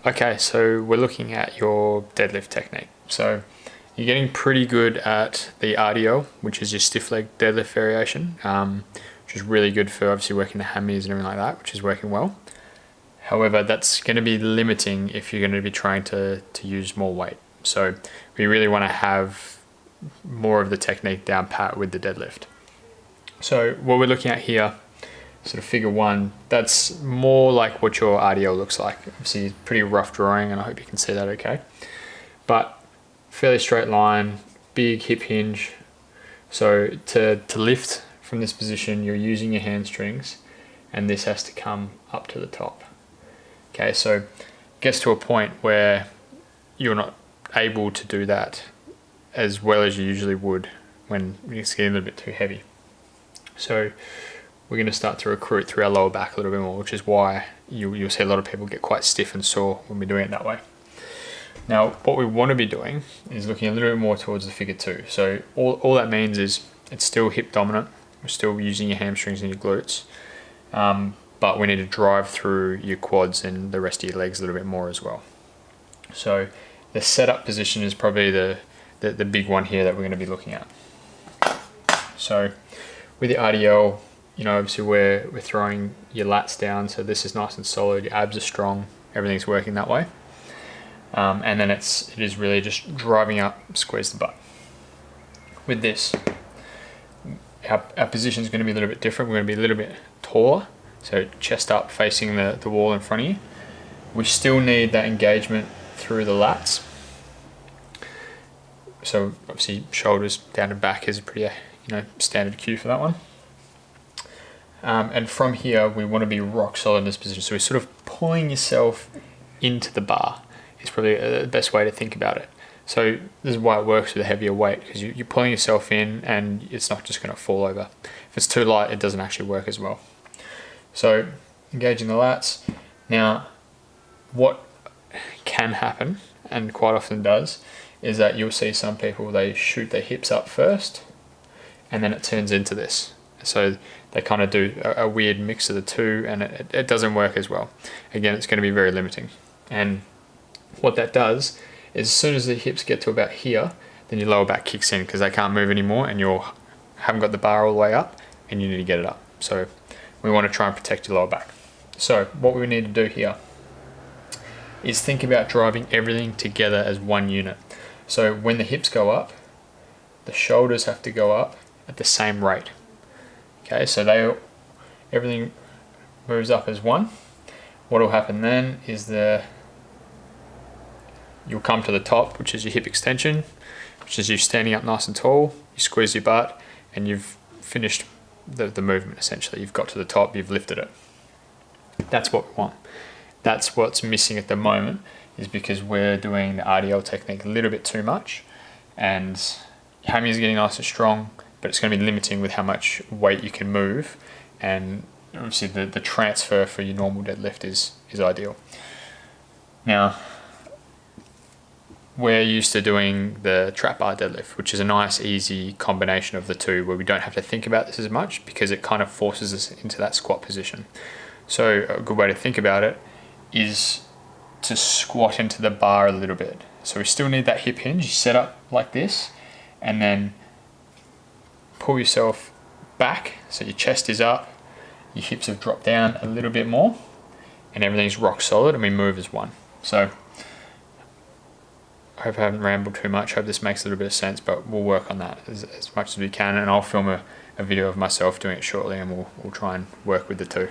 Okay, so we're looking at your deadlift technique. So you're getting pretty good at the RDL, which is your stiff leg deadlift variation, which is really good for obviously working the hammies and everything like that, which is working well. However, that's going to be limiting if you're going to be trying to use more weight. So we really want to have more of the technique down pat with the deadlift. So what we're looking at here, sort of figure one, that's more like what your RDL looks like. Obviously pretty rough drawing, and I hope you can see that okay. But fairly straight line, big hip hinge. So to lift from this position, you're using your hamstrings, and this has to come up to the top. Okay, so it gets to a point where you're not able to do that as well as you usually would when it's getting a little bit too heavy. So we're going to start to recruit through our lower back a little bit more, which is why you'll see a lot of people get quite stiff and sore when we're doing it that way. Now, what we want to be doing is looking a little bit more towards the figure two. So all that means is it's still hip dominant. We're still using your hamstrings and your glutes. But we need to drive through your quads and the rest of your legs a little bit more as well. So the setup position is probably the big one here that we're going to be looking at. So with the RDL, you know, obviously we're throwing your lats down, so this is nice and solid, your abs are strong, everything's working that way. And then it is really just driving up, squeeze the butt. With this, our position is going to be a little bit different. We're going to be a little bit taller, so chest up facing the wall in front of you. We still need that engagement through the lats. So obviously shoulders down to back is a pretty standard cue for that one. And from here, we want to be rock solid in this position. So we're sort of pulling yourself into the bar is probably the best way to think about it. So this is why it works with a heavier weight, because you're pulling yourself in and it's not just going to fall over. If it's too light, it doesn't actually work as well. So engaging the lats. Now, what can happen, and quite often does, is that you'll see some people, they shoot their hips up first and then it turns into this. So they kind of do a weird mix of the two, and it doesn't work as well. Again, it's going to be very limiting. And what that does is as soon as the hips get to about here, then your lower back kicks in because they can't move anymore and you haven't got the bar all the way up and you need to get it up. So we want to try and protect your lower back. So what we need to do here is think about driving everything together as one unit. So when the hips go up, the shoulders have to go up at the same rate. Okay, so everything moves up as one. What will happen then is you'll come to the top, which is your hip extension, which is you standing up nice and tall, you squeeze your butt, and you've finished the movement essentially. You've got to the top, you've lifted it. That's what we want. That's what's missing at the moment, is because we're doing the RDL technique a little bit too much, and hammy is getting nice and strong, but it's going to be limiting with how much weight you can move, and obviously the transfer for your normal deadlift is ideal. Now, we're used to doing the trap bar deadlift, which is a nice easy combination of the two, where we don't have to think about this as much because it kind of forces us into that squat position. So a good way to think about it is to squat into the bar a little bit. So we still need that hip hinge. You set up like this and then pull yourself back so your chest is up, your hips have dropped down a little bit more, and everything's rock solid, and we move as one. So I hope I haven't rambled too much. I hope this makes a little bit of sense, but we'll work on that as much as we can, and I'll film a video of myself doing it shortly, and we'll try and work with the two.